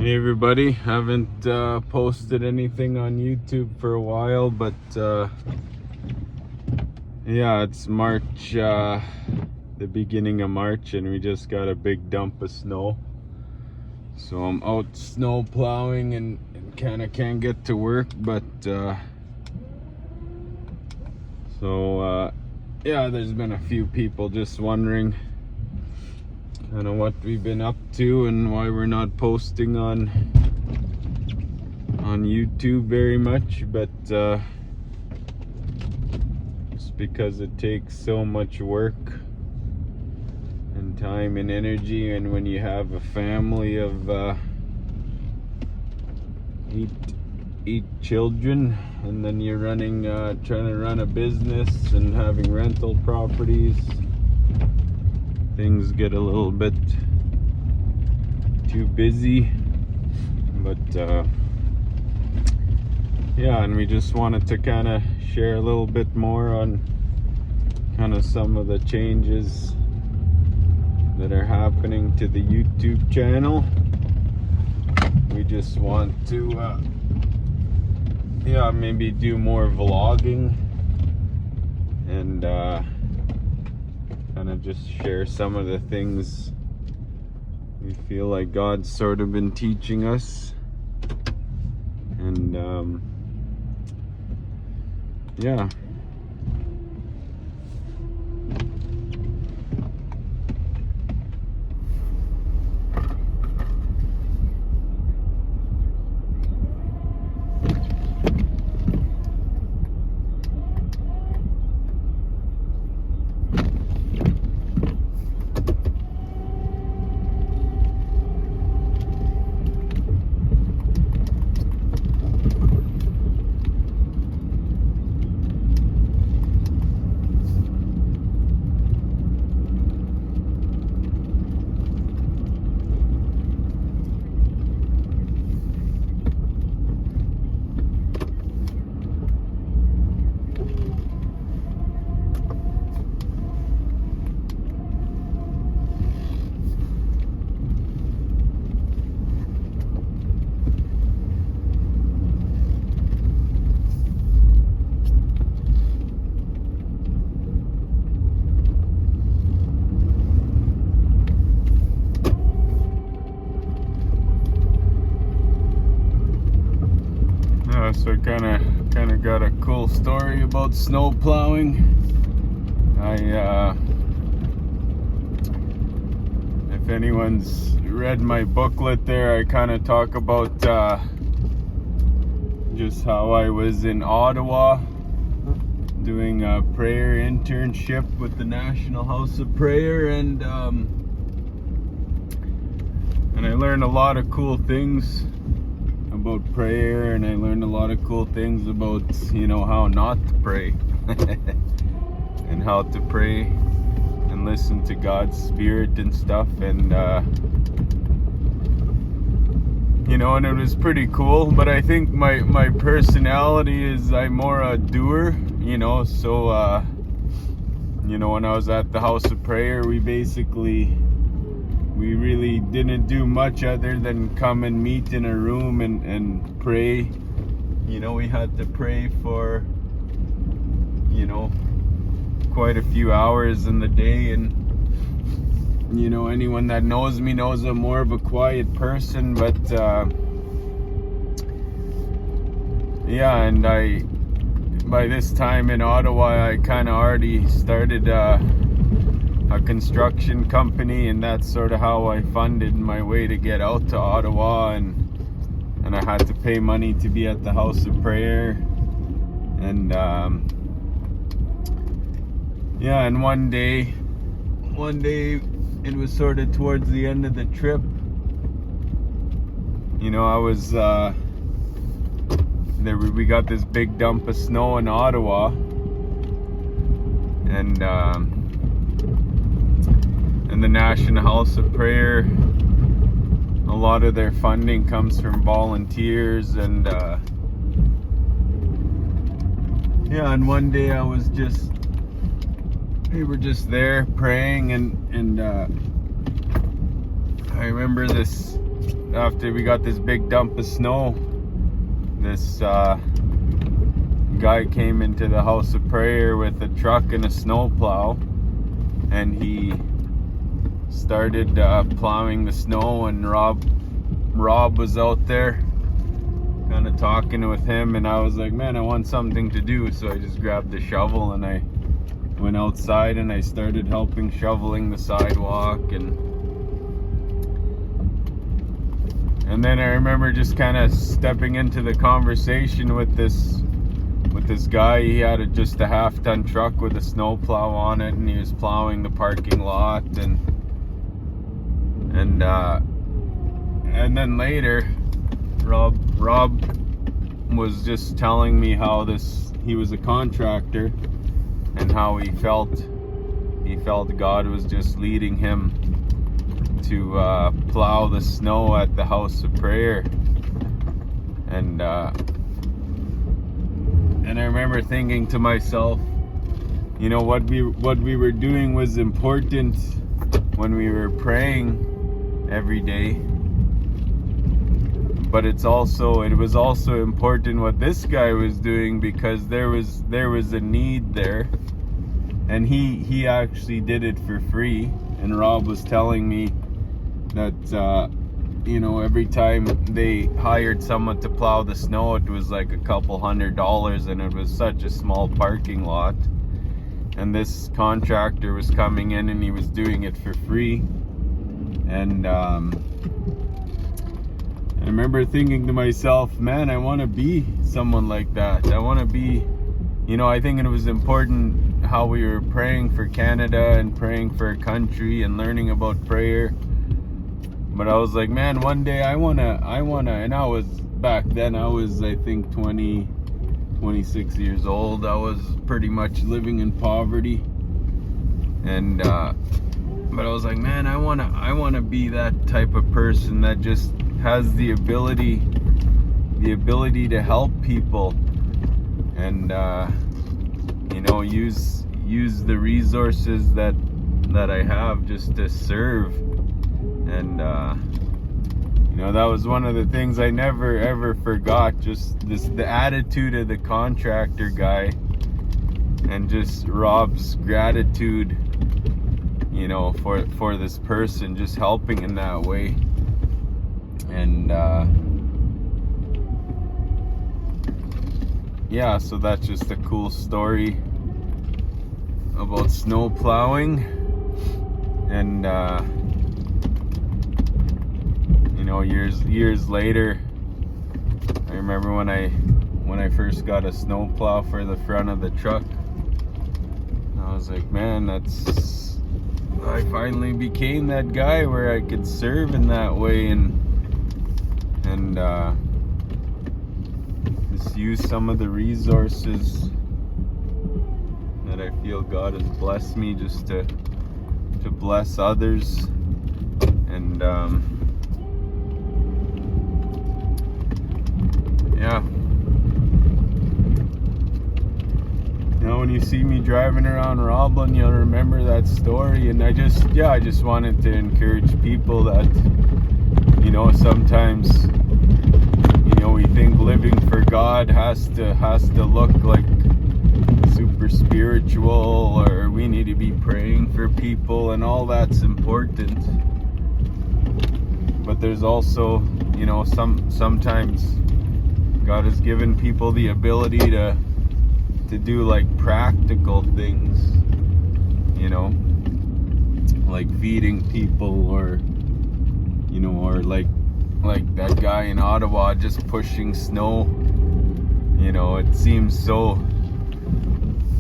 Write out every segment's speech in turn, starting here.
Hey everybody, haven't posted anything on YouTube for a while, but yeah, it's March, the beginning of March, and we just got a big dump of snow. So I'm out snow plowing and kind of can't get to work, but yeah, there's been a few people just wondering kind of what we've been up to and why we're not posting on YouTube very much, but it's because it takes so much work and time and energy, and when you have a family of eight children, and then you're running trying to run a business and having rental properties, things get a little bit too busy. But yeah, and we just wanted to kind of share a little bit more on kind of some of the changes that are happening to the YouTube channel. We just want to yeah, maybe do more vlogging and kind of just share some of the things we feel like God's sort of been teaching us. And yeah. So kind of got a cool story about snow plowing. If anyone's read my booklet there, I kind of talk about just how I was in Ottawa doing a prayer internship with the National House of Prayer, and I learned a lot of cool things about prayer, and I learned a lot of cool things about, you know, how not to pray and how to pray and listen to God's Spirit and stuff. And you know, and it was pretty cool. But I think my personality is I'm more a doer, you know. So you know, when I was at the House of Prayer, we really didn't do much other than come and meet in a room and pray. You know, we had to pray for, you know, quite a few hours in the day. And, you know, anyone that knows me knows I'm more of a quiet person. But, yeah, and by this time in Ottawa, I kind of already started a construction company, and that's sort of how I funded my way to get out to Ottawa, and I had to pay money to be at the House of Prayer. And yeah, and one day it was sort of towards the end of the trip, you know, I was we got this big dump of snow in Ottawa, and the National House of Prayer, a lot of their funding comes from volunteers. And yeah, and one day we were just there praying, and I remember this after we got this big dump of snow, this guy came into the house of prayer with a truck and a snowplow, and he started plowing the snow, and Rob was out there kind of talking with him, and I was like, man, I want something to do. So I just grabbed the shovel and I went outside and I started helping shoveling the sidewalk, and then I remember just kind of stepping into the conversation with this guy. He had just a half-ton truck with a snowplow on it, and he was plowing the parking lot, and then later Rob was just telling me how he was a contractor, and how he felt God was just leading him to plow the snow at the house of prayer. And I remember thinking to myself, you know, what we were doing was important when we were praying every day, but it was also important what this guy was doing, because there was a need there, and he actually did it for free. And Rob was telling me that you know, every time they hired someone to plow the snow, it was like a couple $100, and it was such a small parking lot, and this contractor was coming in and he was doing it for free. And I remember thinking to myself, man, I want to be someone like that. I want to be, you know, I think it was important how we were praying for Canada and praying for our country and learning about prayer. But I was like, man, one day I wanna, and I was, back then I was, I think 26 years old. I was pretty much living in poverty. And but I was like, man, I wanna be that type of person that just has the ability to help people, and you know, use the resources that I have just to serve. And you know, that was one of the things I never ever forgot, just the attitude of the contractor guy, and just Rob's gratitude, you know, for this person, just helping in that way. And yeah, so that's just a cool story about snow plowing. And you know, years later, I remember when I first got a snow plow for the front of the truck, I was like, man, I finally became that guy where I could serve in that way, and just use some of the resources that I feel God has blessed me just to bless others. And yeah, you know, when you see me driving around Roblin, you'll remember that story. And I just wanted to encourage people that, you know, sometimes, you know, we think living for God has to look like super spiritual, or we need to be praying for people, and all that's important. But there's also, you know, sometimes God has given people the ability to do like practical things, you know, like feeding people, or, you know, or like that guy in Ottawa just pushing snow. You know, it seems so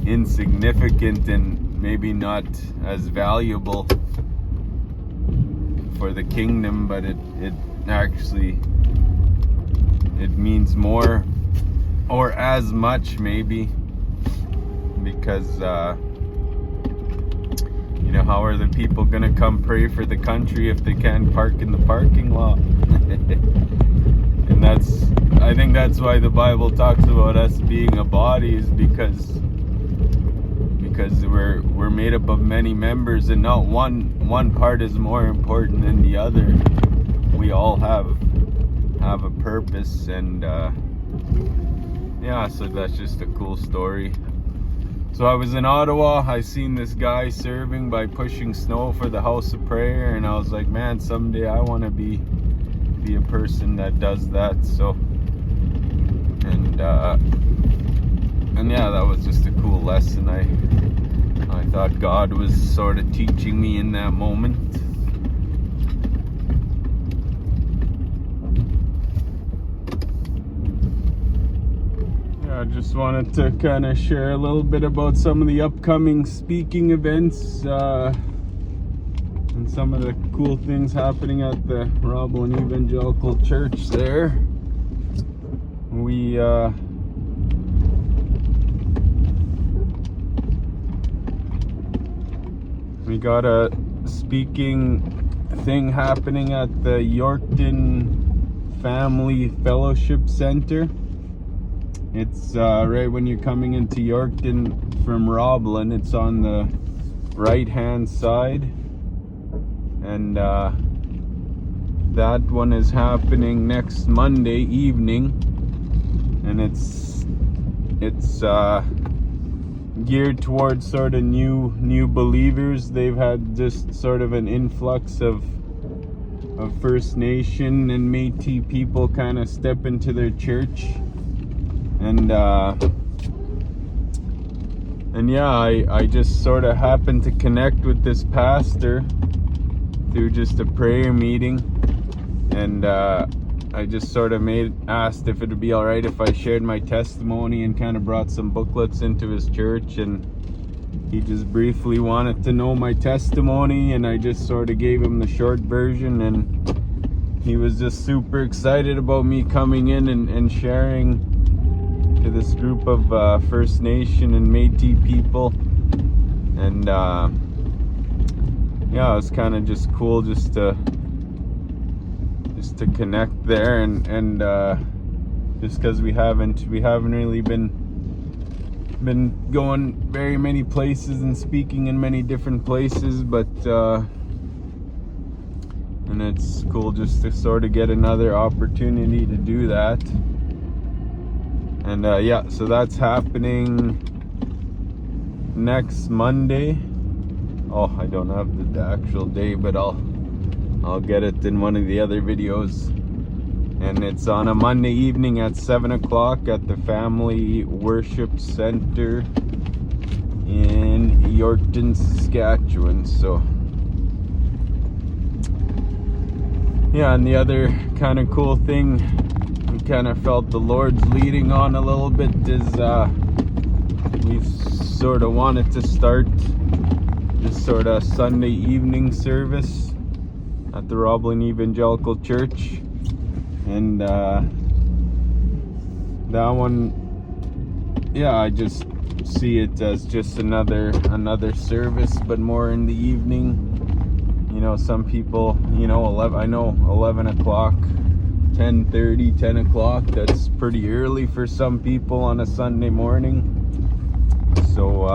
insignificant and maybe not as valuable for the kingdom, but it actually, it means more, or as much maybe, because you know, how are the people gonna come pray for the country if they can't park in the parking lot? And I think that's why the Bible talks about us being a body, is because we're made up of many members, and not one part is more important than the other. we all have a purpose, and yeah, so that's just a cool story. So I was in Ottawa, I seen this guy serving by pushing snow for the House of Prayer, and I was like, man, someday I want to be a person that does that. So and yeah, that was just a cool lesson. I thought God was sort of teaching me in that moment. I just wanted to kind of share a little bit about some of the upcoming speaking events and some of the cool things happening at the Roblin Evangelical Church there. We got a speaking thing happening at the Yorkton Family Fellowship Center. It's right when you're coming into Yorkton from Roblin. It's on the right hand side, and that one is happening next Monday evening, and it's geared towards sort of new believers. They've had just sort of an influx of First Nation and Métis people kind of step into their church. And yeah, I just sort of happened to connect with this pastor through just a prayer meeting, and I just sort of asked if it would be all right if I shared my testimony and kind of brought some booklets into his church, and he just briefly wanted to know my testimony, and I just sort of gave him the short version, and he was just super excited about me coming in and sharing to this group of First Nation and Métis people. And yeah, it was kind of just cool just to connect there, and just because we haven't really been going very many places and speaking in many different places, but and it's cool just to sort of get another opportunity to do that. And yeah, so that's happening next Monday. Oh, I don't have the actual day, but I'll get it in one of the other videos. And it's on a Monday evening at 7 o'clock at the Family Worship Center in Yorkton, Saskatchewan. So yeah, and the other kind of cool thing we kind of felt the Lord's leading on a little bit is we've sort of wanted to start this sort of Sunday evening service at the Roblin Evangelical Church, and that one, yeah, I just see it as just another service, but more in the evening. You know, some people, you know, 11 o'clock, 10:30, 10 o'clock, that's pretty early for some people on a Sunday morning. So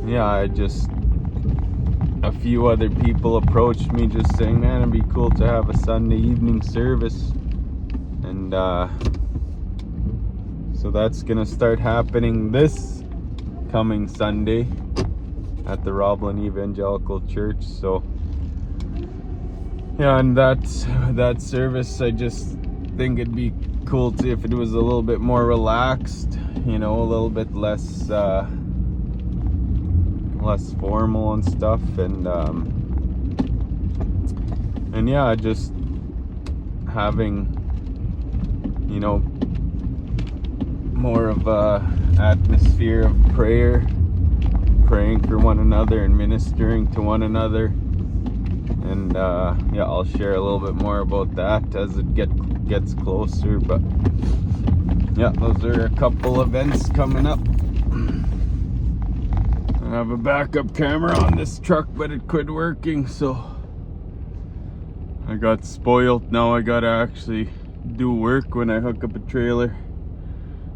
yeah, a few other people approached me just saying, man, it'd be cool to have a Sunday evening service. And so that's gonna start happening this coming Sunday at the Roblin Evangelical Church. So yeah, and that service, I just think it'd be cool to, if it was a little bit more relaxed, you know, a little bit less formal and stuff, and yeah, just having, you know, more of a atmosphere of prayer, praying for one another and ministering to one another. And yeah, I'll share a little bit more about that as it gets closer. But yeah, those are a couple events coming up. I have a backup camera on this truck, but it quit working, so I got spoiled. Now I gotta actually do work when I hook up a trailer.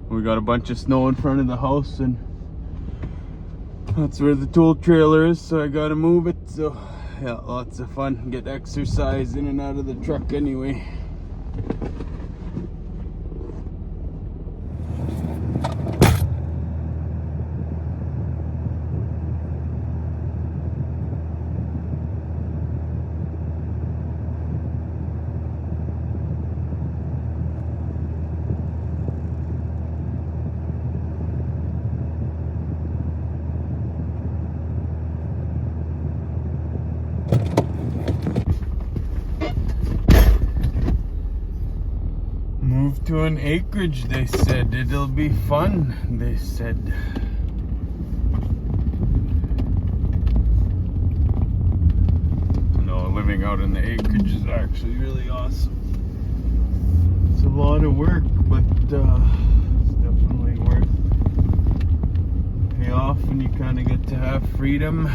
We got a bunch of snow in front of the house, and that's where the tool trailer is, so I gotta move it. So yeah, lots of fun. Get exercise in and out of the truck anyway. Move to an acreage, they said. It'll be fun, they said. No, living out in the acreage is actually really awesome. It's a lot of work, but it's definitely worth pay off when you kind of get to have freedom.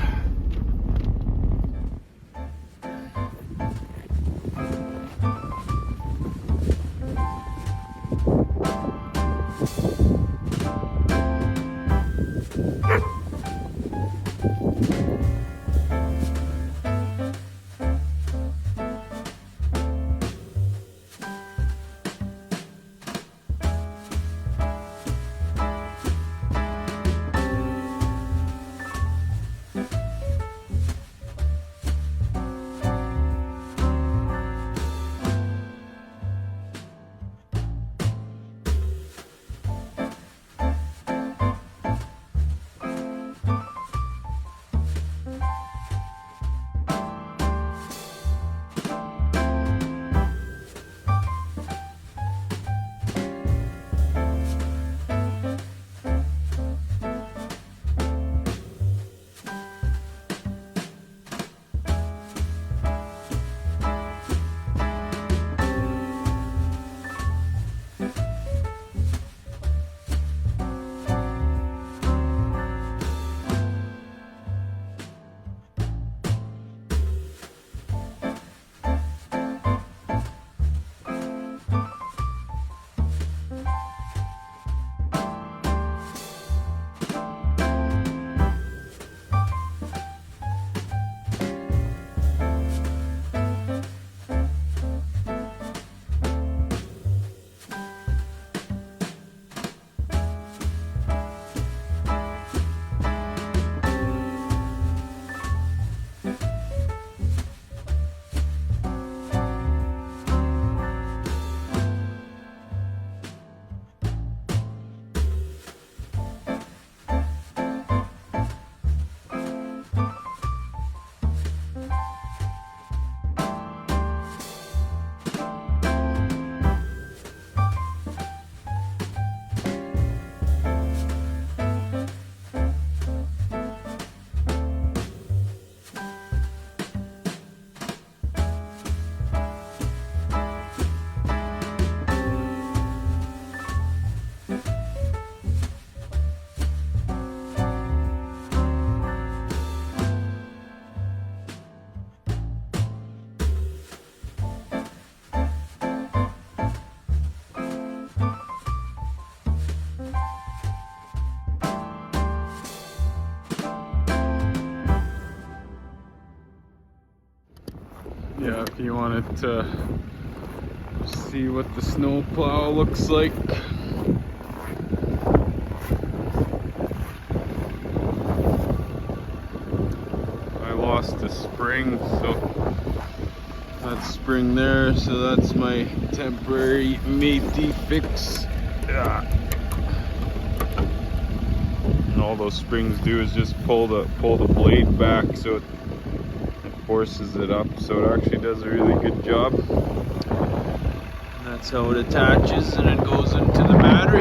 Yeah, if you wanted to see what the snowplow looks like. I lost a spring, so that's spring there, so that's my temporary Métis fix. Yeah. And all those springs do is just pull the blade back, so it forces it up, so it actually does a really good job. And that's how it attaches and it goes into the battery.